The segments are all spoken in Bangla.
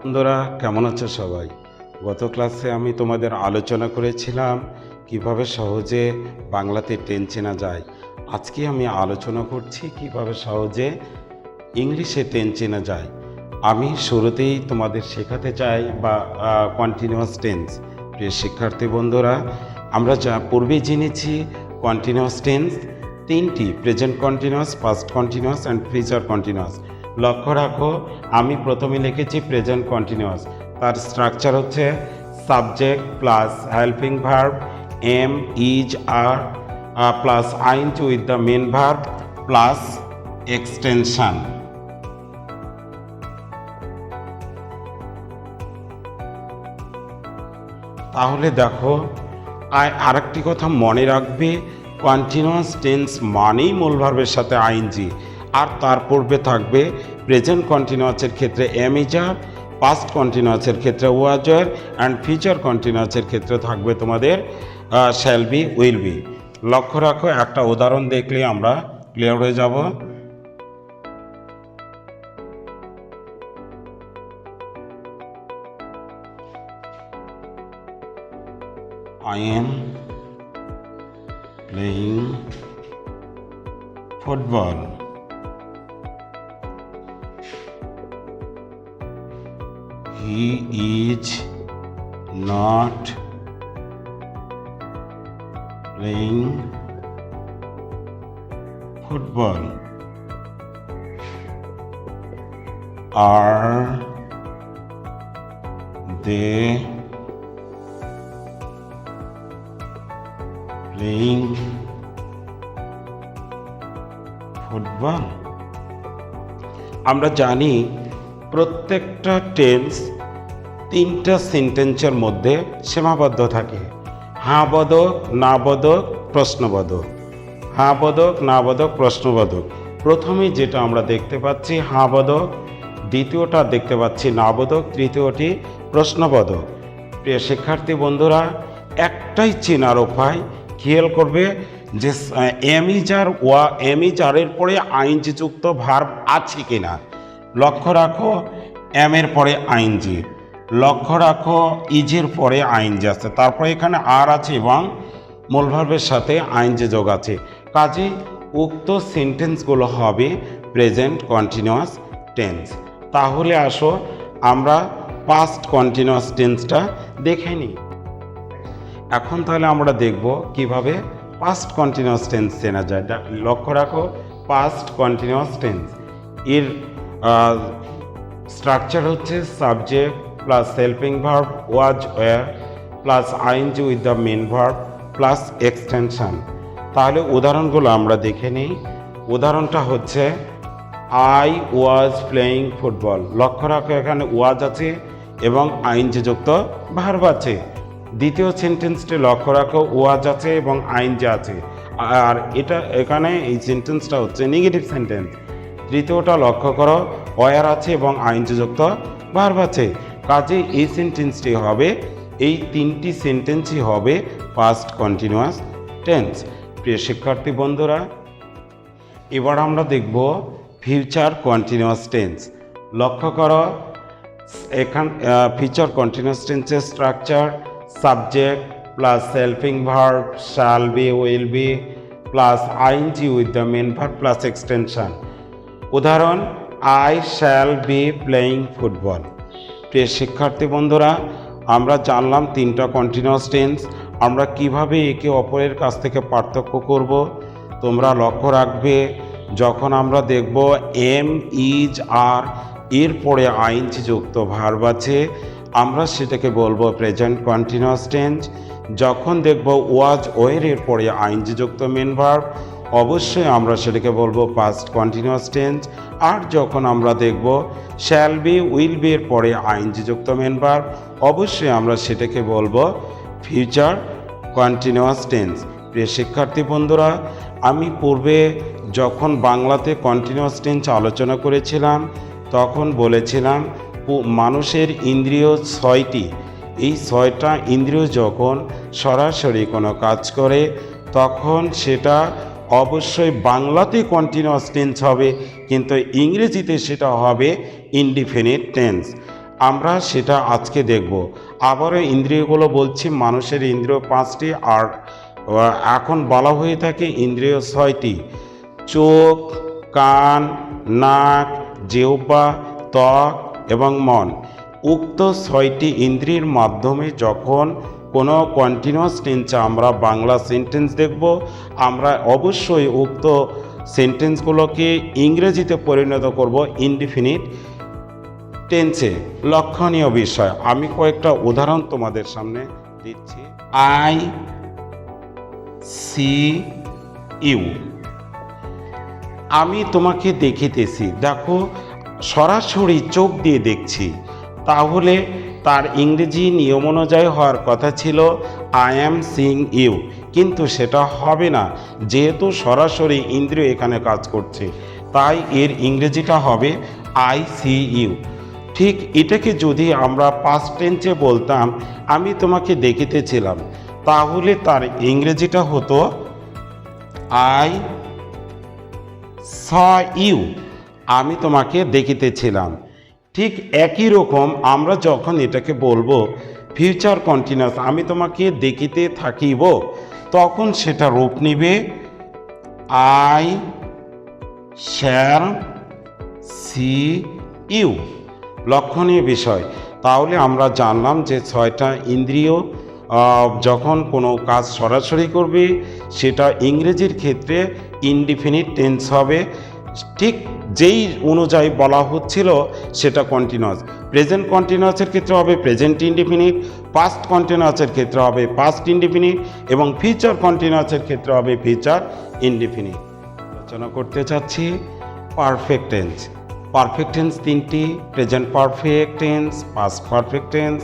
বন্ধুরা কেমন আছো সবাই? গত ক্লাসে আমি তোমাদের আলোচনা করেছিলাম কিভাবে সহজে বাংলাতে টেন্স চেনা যায়। আজকে আমি আলোচনা করছি কিভাবে সহজে ইংলিশে টেন্স চেনা যায়। আমি শুরুতেই তোমাদের শেখাতে চাই কন্টিনিউয়াস টেন্স। প্রিয় শিক্ষার্থী বন্ধুরা, আমরা যা পূর্বে জেনেছি কন্টিনিউয়াস টেন্স তিনটি: present continuous, past continuous and future continuous. লক্ষ্য রাখো, আমি প্রথমে লিখেছি প্রেজেন্ট কন্টিনিউয়াস। তার স্ট্রাকচার হচ্ছে subject plus helping verb, am, is, are plus ING with the main verb plus extension. তাহলে দেখো, আরেকটি কথা মনে রাখবে, কন্টিনিউয়াস টেন্স মানেই মূল ভার্বের সাথে আইএনজি, আর তার পূর্বে থাকবে প্রেজেন্ট কন্টিনিউয়াসের ক্ষেত্রে এম ইজ আর, পাস্ট কন্টিনিউয়াসের ক্ষেত্রে ওয়াজ ওয়ার, অ্যান্ড ফিউচার কন্টিনিউয়াসের ক্ষেত্রে থাকবে তোমাদের শ্যাল বি, উইল বি। লক্ষ্য রাখো, একটা উদাহরণ দেখলে আমরা ক্লিয়ার হয়ে যাব। I am playing football. He is not playing football. Are they playing football? আমরা জানি প্রত্যেকটা টেন্স তিনটা সেন্টেন্সের মধ্যে সীমাবদ্ধ থাকে: হ্যাঁ বোধক, না বোধক, প্রশ্নবোধক। হ্যাঁ বোধক, না বোধক, প্রশ্নবোধক। প্রথমে যেটা আমরা দেখতে পাচ্ছি হ্যাঁ বোধক, দ্বিতীয়টা দেখতে পাচ্ছি না বোধক, তৃতীয়টি প্রশ্নবোধক। প্রিয় শিক্ষার্থী বন্ধুরা, একটাই চেনার উপায়, খেয়াল করবে যে এম ইজ আরের পরে আইএনজি যুক্ত ভার্ব আছে কিনা। লক্ষ্য রাখো, এম এর পরে আইএনজি, লক্ষ্য রাখো ইজের পরে আইএনজি আছে, তারপরে এখানে আর আছে এবং মূল ভার্বের সাথে আইএনজি যোগ আছে। কাজে উক্ত সেন্টেন্সগুলো হবে প্রেজেন্ট কন্টিনিউয়াস টেন্স। তাহলে আসো আমরা পাস্ট কন্টিনিউয়াস টেন্সটা দেখে নিই। এখন তাহলে আমরা দেখব কিভাবে পাস্ট কন্টিনিউয়াস টেন্স চেনা যায়। লক্ষ্য রাখো, পাস্ট কন্টিনিউয়াস টেন্স এর স্ট্রাকচার হচ্ছে subject plus helping verb was were plus ING with the main verb plus extension. তাহলে উদাহরণগুলো আমরা দেখে নিই। উদাহরণটা হচ্ছে আই ওয়াজ প্লেয়িং ফুটবল। লক্ষ্য রাখো, এখানে ওয়াজ আছে এবং আইএনজি যুক্ত ভার্ব আছে। দ্বিতীয় সেন্টেন্সটি লক্ষ্য রাখো, ওয়াজ আছে এবং আইএনজি আছে, আর এখানে এই সেন্টেন্সটা হচ্ছে নেগেটিভ সেন্টেন্স। তৃতীয়টা লক্ষ্য করো, ওয়ার আছে এবং আইএনজি যুক্ত ভার্ব আছে। কাজে এই সেন্টেন্সটি হবে, এই তিনটি সেন্টেন্সই হবে পাস্ট কন্টিনিউয়াস টেন্স। প্রিয় শিক্ষার্থী বন্ধুরা, এবার আমরা দেখব ফিউচার কন্টিনিউয়াস টেন্স। লক্ষ্য করো, এখান ফিউচার কন্টিনিউয়াস টেন্সের structure subject plus helping verb shall be, will be plus ING with the main verb plus extension. উদাহরণ, I shall be playing football. প্রিয় শিক্ষার্থী বন্ধুরা, আমরা জানলাম তিনটা কন্টিনিউয়াস টেন্স। আমরা কিভাবে একে অপরের কাছ থেকে পার্থক্য করব তোমরা লক্ষ্য রাখবে। যখন আমরা দেখব এম ইজ আর এর পরে আইএনজি যুক্ত ভার্ব আছে, আমরা সেটাকে বলবো প্রেজেন্ট কন্টিনিউয়াস টেন্স। যখন দেখব ওয়াজ ওয়ার এর পরে আইএনজি যুক্ত মেন ভার্ব, অবশ্যই আমরা সেটাকে বলবো পাস্ট কন্টিনিউয়াস টেন্স। আর যখন আমরা দেখব শ্যাল বি, উইল বি এর পরে আইএনজি যুক্ত মেন ভার্ব, অবশ্যই আমরা সেটাকে বলবো ফিউচার কন্টিনিউয়াস টেন্স। প্রিয় শিক্ষার্থী বন্ধুরা, আমি পূর্বে যখন বাংলাতে কন্টিনিউয়াস টেন্স আলোচনা করেছিলাম তখন বলেছিলাম মানুষের ইন্দ্রিয় 6টি। এই 6টা ইন্দ্রিয় যখন সরাসরি কোনো কাজ করে তখন সেটা অবশ্যই বাংলাতে কন্টিনিউয়াস টেন্স হবে, কিন্তু ইংরেজিতে সেটা হবে ইনডিফিনিট টেন্স। আমরা সেটা আজকে দেখব। আবারও ইন্দ্রিয়গুলো বলছি, মানুষের ইন্দ্রিয় 5টি, আর এখন বলা হয়ে থাকে ইন্দ্রিয় 6টি: চোখ, কান, নাক, জিহ্বা, ত্বক এবং মন। উক্ত 6টি ইন্দ্রিয়ের মাধ্যমে যখন কোনো কন্টিনিউয়াস টেন্সে আমরা বাংলা সেন্টেন্স দেখব, আমরা অবশ্যই উক্ত সেন্টেন্সগুলোকে ইংরেজিতে পরিণত করব ইনডিফিনিট টেন্সে। লক্ষণীয় বিষয়, আমি কয়েকটা উদাহরণ তোমাদের সামনে দিচ্ছি। আই সি ইউ, আমি তোমাকে দেখিতেছি। দেখো, সরাসরি চোখ দিয়ে দেখছি, তাহলে তার ইংরেজি নিয়ম অনুযায়ী হওয়ার কথা ছিল আই অ্যাম সিইং ইউ, কিন্তু সেটা হবে না, যেহেতু সরাসরি ইন্দ্রিয় এখানে কাজ করছে, তাই এর ইংরেজিটা হবে আই সি ইউ। ঠিক এটাকে যদি আমরা পাস্ট টেন্সে বলতাম আমি তোমাকে দেখিতেছিলাম, তাহলে তার ইংরেজিটা হতো আই স ইউ, আমি তোমাকে দেখিতেছিলাম। ঠিক একই রকম আমরা যখন এটাকে বলবো ফিউচার কন্টিনিউয়াস, আমি তোমাকে দেখিতে থাকিব, তখন সেটা রূপ নিবে আই শ্যাল সি ইউ। লক্ষণীয় বিষয়, তাহলে আমরা জানলাম যে 6টা ইন্দ্রিয় যখন কোনো কাজ সরাসরি করবে সেটা ইংরেজির ক্ষেত্রে ইনডিফিনিট টেন্স হবে, ঠিক যেই অনুযায়ী বলা হচ্ছিল সেটা কন্টিনিউয়াস। প্রেজেন্ট কন্টিনিউয়াসের ক্ষেত্রে হবে প্রেজেন্ট ইনডিফিনিট, পাস্ট কন্টিনিউয়াসের ক্ষেত্রে হবে পাস্ট ইনডিফিনিট, এবং ফিউচার কন্টিনিউয়াসের ক্ষেত্রে হবে ফিউচার ইনডিফিনিট। আলোচনা করতে চাচ্ছি পারফেক্ট টেন্স। পারফেক্ট টেন্স 3টি: present perfect tense, past perfect tense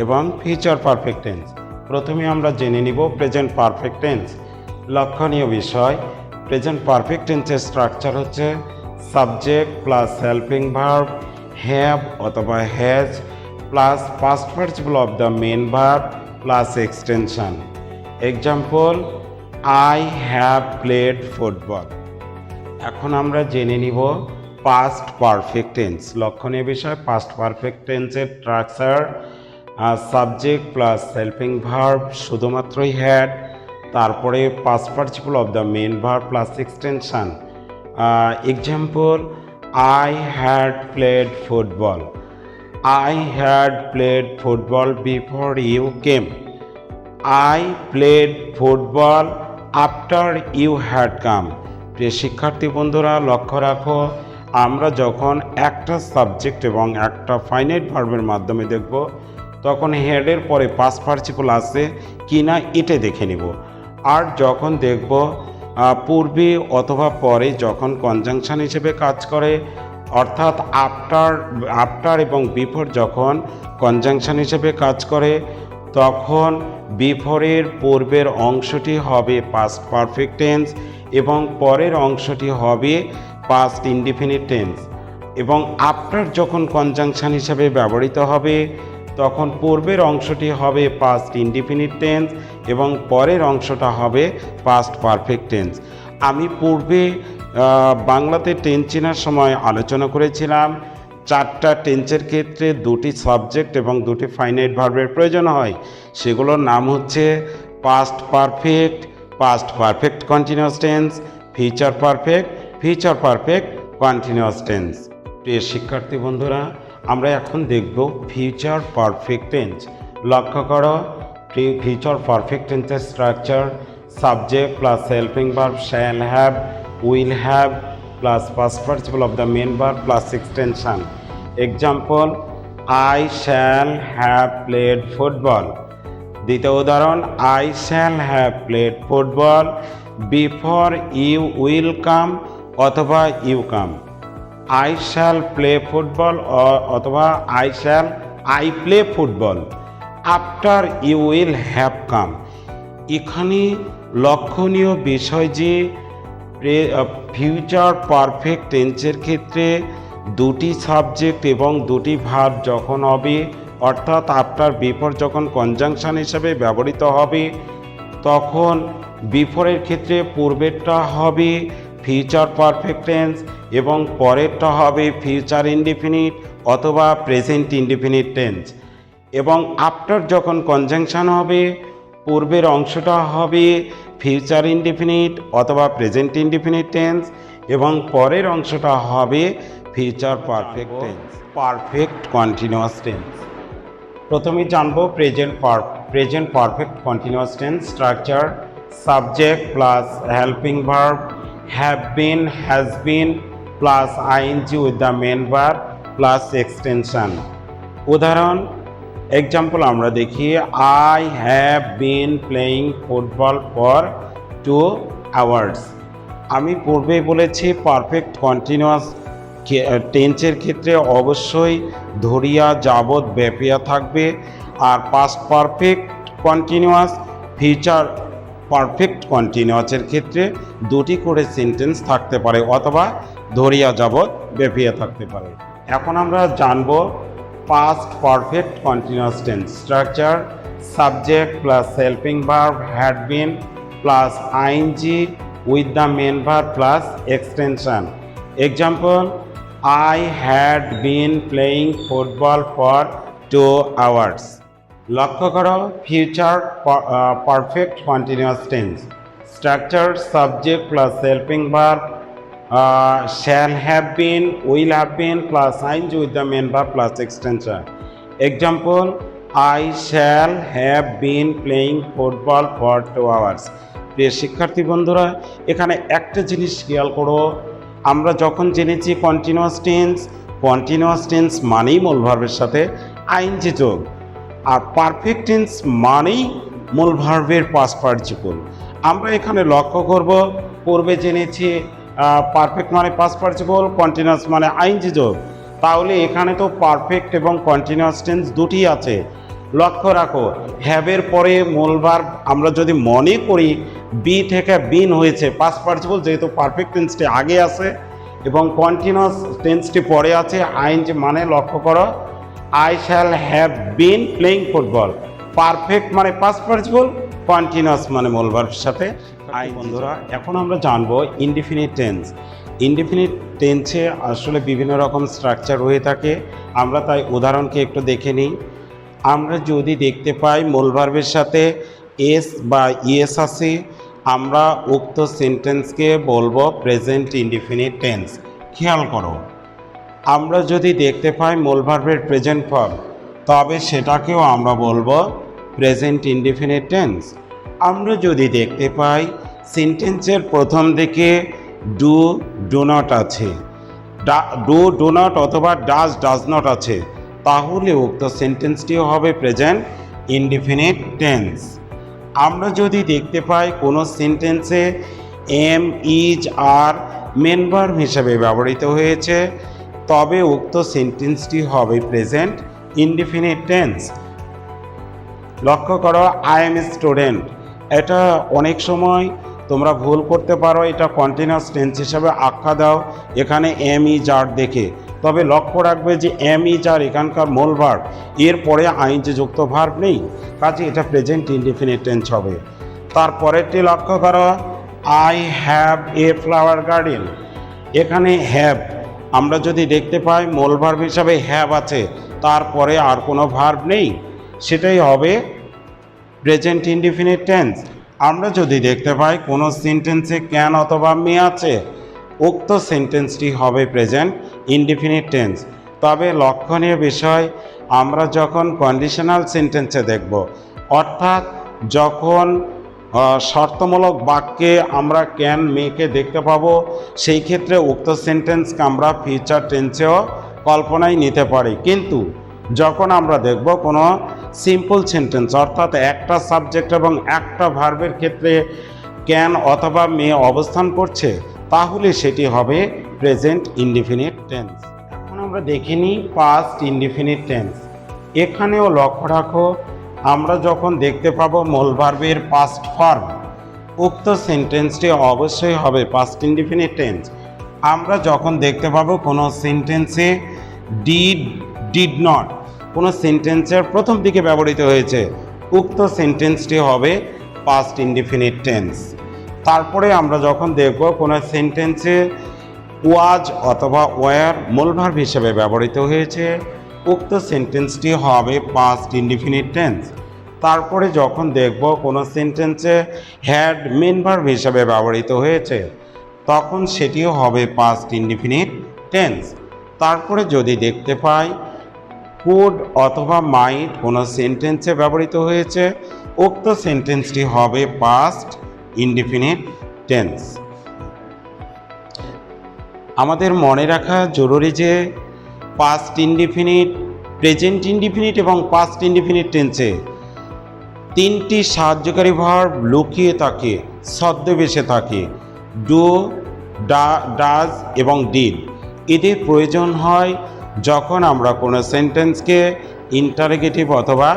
এবং ফিউচার পারফেক্ট টেন্স। প্রথমে আমরা জেনে নিব প্রেজেন্ট পারফেক্ট টেন্স। লক্ষণীয় বিষয়, প্রেজেন্ট পারফেক্ট টেন্সের স্ট্রাকচার হচ্ছে subject plus helping verb, have অথবা has plus past participle of the main verb plus extension. Example, I have played football. এখন আমরা জেনে নিব পাস্ট পারফেক্ট টেন্স। লক্ষণীয় বিষয়, পাস্ট পারফেক্ট টেন্সের structure subject plus helping verb, শুধুমাত্রই হ্যাড, তারপরে past participle of the main verb plus extension. Example, I had played football. I had played football before you came. I played football after you had come. প্রিয় শিক্ষার্থী বন্ধুরা, লক্ষ্য রাখো, আমরা যখন একটা সাবজেক্ট এবং একটা ফাইনাইট ভার্বের মাধ্যমে দেখব, তখন হেডের পরে পাস্ট পার্টিসিপল আছে কি না এটা দেখে নিব। আর যখন দেখব পূর্বে অথবা পরে যখন কনজাংশন হিসেবে কাজ করে, অর্থাৎ আফটার এবং বিফোর যখন কনজাংশন হিসেবে কাজ করে, তখন বিফোরের পূর্বের অংশটি হবে পাস্ট পারফেক্ট টেন্স এবং পরের অংশটি হবে পাস্ট ইনডিফিনিট টেন্স। এবং আফটার যখন কনজাংশন হিসেবে ব্যবহৃত হবে, তখন পূর্বের অংশটি হবে পাস্ট ইনডিফিনিট টেন্স এবং পরের অংশটা হবে পাস্ট পারফেক্ট টেন্স। আমি পূর্বে বাংলাতে টেন্স চেনার সময় আলোচনা করেছিলাম 4টা টেন্সের ক্ষেত্রে 2টি সাবজেক্ট এবং 2টি ফাইনাইট ভার্বের প্রয়োজন হয়। সেগুলোর নাম হচ্ছে past perfect, past perfect continuous tense, future perfect continuous tense. প্রিয় শিক্ষার্থী বন্ধুরা, আমরা এখন দেখব ফিউচার পারফেক্ট টেন্স। লক্ষ্য করো, ফিউচার পারফেক্ট টেন্সের structure subject plus helping verb shall have, will have plus past participle of the main verb plus extension. Example, I shall have played football. দ্বিতীয় উদাহরণ, I shall have played football before you will come অথবা you come. I shall play football অথবা I play football after you will have come. এখানে লক্ষণীয় বিষয় যে ফিউচার পারফেক্ট টেন্সের ক্ষেত্রে 2টি সাবজেক্ট এবং 2টি ভার্ব যখন হবে, অর্থাৎ আফটার বিফোর যখন কনজাংশন হিসেবে ব্যবহৃত হবে, তখন বিফোরের ক্ষেত্রে পূর্বেরটা হবে ফিউচার পারফেক্ট টেন্স এবং পরেরটা হবে ফিউচার ইনডিফিনিট অথবা প্রেজেন্ট ইনডিফিনিট টেন্স। এবং আফটার যখন কনজাংশন হবে পূর্বের অংশটা হবে ফিউচার ইনডিফিনিট অথবা প্রেজেন্ট ইনডিফিনিট টেন্স এবং পরের অংশটা হবে future perfect tense, perfect continuous tense. প্রথমে জানবো present perfect continuous tense structure. Subject plus helping verb, have been, has been plus ING with the main verb plus extension. উদাহরণ এক্সাম্পল আমরা দেখি, I have been playing football for 2 hours। আমি পূর্বেই বলেছি পারফেক্ট কন্টিনিউয়াস টেন্সের ক্ষেত্রে অবশ্যই ধরিয়া যাবৎ ব্যাপিয়া থাকবে, আর past perfect continuous future perfect কন্টিনিউয়াসের ক্ষেত্রে দুটি করে সেন্টেন্স থাকতে পারে অথবা ধরিয়া যাবৎ ব্যাপিয়া থাকতে পারে। এখন আমরা জানব past perfect continuous tense structure. Subject plus helping verb, had been plus ING with the main verb plus extension. Example, I had been playing football for 2 hours। লক্ষ্য করো future perfect continuous tense structure. Subject plus helping verb, shall have been, will have been প্লাস ING with the main verb plus extension. Example, I shall have been playing football for 2 hours। প্রিয় শিক্ষার্থী বন্ধুরা, এখানে একটা জিনিস খেয়াল করো, আমরা যখন জেনেছি কন্টিনিউয়াস টেন্স মানেই মূল ভার্বের সাথে আইএনজি যোগ, আর পারফেক্ট টেন্স মানেই মূল ভার্বের পাস্ট পার্টিসিপল। আমরা এখানে লক্ষ্য করব, পূর্বে জেনেছি পারফেক্ট মানে পাস্ট পার্টিসিপল, কন্টিনিউয়াস মানে আইএনজি যোগ, তাহলে এখানে তো পারফেক্ট এবং কন্টিনিউয়াস টেন্স দুটি আছে। লক্ষ্য রাখো, হ্যাভের পরে মূল ভার্ব আমরা যদি মনে করি বি থেকে বিন হয়েছে পাস্ট পার্টিসিপল, যেহেতু পারফেক্ট টেন্সটি আগে আছে এবং কন্টিনিউয়াস টেন্সটি পরে আছে আইএনজি মানে লক্ষ্য করো, I shall have been playing football. Perfect মানে পাস্ট পার্টিসিপল, কন্টিনিউয়াস মানে মূল ভার্বের সাথে আই। বন্ধুরা, এখন আমরা জানবো ইনডিফিনিট টেন্স। ইনডিফিনিট টেন্সে আসলে বিভিন্ন রকম স্ট্রাকচার হয়ে থাকে, আমরা তাই উদাহরণকে একটু দেখে নিই। আমরা যদি দেখতে পাই মূল ভার্বের সাথে এস বা ইএস আছে, আমরা উক্ত সেন্টেন্সকে বলবো প্রেজেন্ট ইনডিফিনিট টেন্স। খেয়াল করো, আমরা যদি দেখতে পাই মূল ভার্বের প্রেজেন্ট ফর্ম, তবে সেটাকেও আমরা বলবো প্রেজেন্ট ইনডিফিনিট টেন্স। আমরা যদি দেখতে পাই সেন্টেন্সের প্রথম দিকে ডু নট আছে, ডু নট অথবা ডাজ নট আছে, তাহলে উক্ত সেন্টেন্সটিও হবে প্রেজেন্ট ইনডিফিনিট টেন্স। আমরা যদি দেখতে পাই কোনো সেন্টেন্সে am, is, are main verb হিসেবে ব্যবহৃত হয়েছে, তবে উক্ত সেন্টেন্সটি হবে প্রেজেন্ট ইনডিফিনিট টেন্স। লক্ষ্য করো, আই এম এ স্টুডেন্ট, এটা অনেক সময় তোমরা ভুল করতে পারো, এটা কন্টিনিউয়াস টেন্স হিসেবে আখ্যা দাও এখানে এম, ইজ, আর দেখে, তবে লক্ষ্য রাখবে যে এম, ইজ, আর এখানকার মূল ভার্ব, এরপরে আইএনজি যুক্ত ভার্ব নেই, কাজে এটা প্রেজেন্ট ইনডিফিনিট টেন্স হবে। তারপরেরটি লক্ষ্য করো, I have a flower garden. এখানে হ্যাভ আমরা যদি দেখতে পাই মূল ভার্ব হিসাবে হ্যাভ আছে, তারপরে আর কোনো ভার্ব নেই, সেটাই হবে প্রেজেন্ট ইনডিফিনিট টেন্স। আমরা যদি দেখতে পাই কোনো সেন্টেন্সে ক্যান অথবা মে আছে, উক্ত সেন্টেন্সটি হবে প্রেজেন্ট ইনডিফিনিট টেন্স। তবে লক্ষণীয় বিষয়, আমরা যখন কন্ডিশনাল সেন্টেন্সে দেখব, অর্থাৎ যখন শর্তমূলক বাক্যে আমরা ক্যান, মেকে দেখতে পাবো, সেই ক্ষেত্রে উক্ত সেন্টেন্সকে আমরা ফিউচার টেন্সেও কল্পনায় নিতে পারি। কিন্তু যখন আমরা দেখব কোনো সিম্পল সেন্টেন্স, অর্থাৎ একটা সাবজেক্ট এবং একটা ভার্বের ক্ষেত্রে ক্যান অথবা মে অবস্থান করছে, তাহলে সেটি হবে প্রেজেন্ট ইনডিফিনিট টেন্স। এখন আমরা দেখে নিই পাস্ট ইনডিফিনিট টেন্স। এখানেও লক্ষ্য রাখো, আমরা যখন দেখতে পাবো মূল ভার্বের পাস্ট ফর্ম, উক্ত সেন্টেন্সটি অবশ্যই হবে পাস্ট ইনডিফিনিট টেন্স। আমরা যখন দেখতে পাবো কোনো সেন্টেন্সে ডিড নট, কোনো সেন্টেন্সের প্রথম দিকে ব্যবহৃত হয়েছে, উক্ত সেন্টেন্সটি হবে পাস্ট ইনডিফিনিট টেন্স। তারপরে আমরা যখন দেখব কোনো সেন্টেন্সে ওয়াজ অথবা ওয়্যার মূল ভার্ব হিসেবে ব্যবহৃত হয়েছে, উক্ত সেন্টেন্সটি হবে পাস্ট ইনডিফিনিট টেন্স। তারপরে যখন দেখব কোনো সেন্টেন্সে হ্যাড মেন ভার্ব হিসেবে ব্যবহৃত হয়েছে, তখন সেটিও হবে পাস্ট ইনডিফিনিট টেন্স। তারপরে যদি দেখতে পাই কুড অথবা মাইট কোনো সেন্টেন্সে ব্যবহৃত হয়েছে, উক্ত সেন্টেন্সটি হবে পাস্ট ইনডিফিনিট টেন্স। আমাদের মনে রাখা জরুরি যে পাস্ট ইনডিফিনিট, প্রেজেন্ট ইনডিফিনিট এবং পাস্ট ইনডিফিনিট টেন্সে তিনটি সাহায্যকারী ভার্ব লুকিয়ে থাকে, ছদ্মবেশে থাকে, ডু, ডাজ এবং ডিড। এদের প্রয়োজন হয় যখন আমরা কোনো সেন্টেন্সকে ইন্টারোগেটিভ অথবা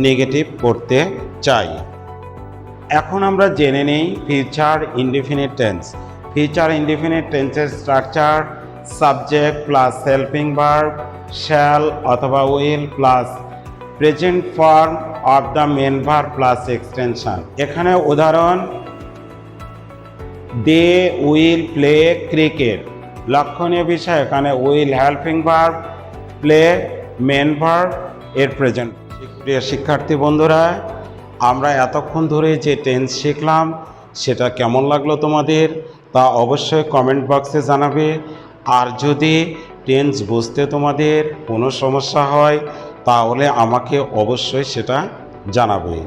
নেগেটিভ করতে চাই। এখন আমরা জেনে নেই future indefinite tense. Future indefinite টেন্সের structure subject plus helping verb, shall অথবা will plus present form of the main verb plus extension. এখানে উদাহরণ দে উইল প্লে ক্রিকেট। লক্ষণীয় বিষয় এখানে will helping verb, play main verb এর প্রেজেন্ট। প্রিয় শিক্ষার্থী বন্ধুরা, আমরা এতক্ষণ ধরে যে টেন্স শিখলাম সেটা কেমন লাগলো তোমাদের তা অবশ্যই কমেন্ট বক্সে জানাবে। আর যদি টেন্স বুঝতে তোমাদের কোনো সমস্যা হয় তাহলে আমাকে অবশ্যই সেটা জানাবে।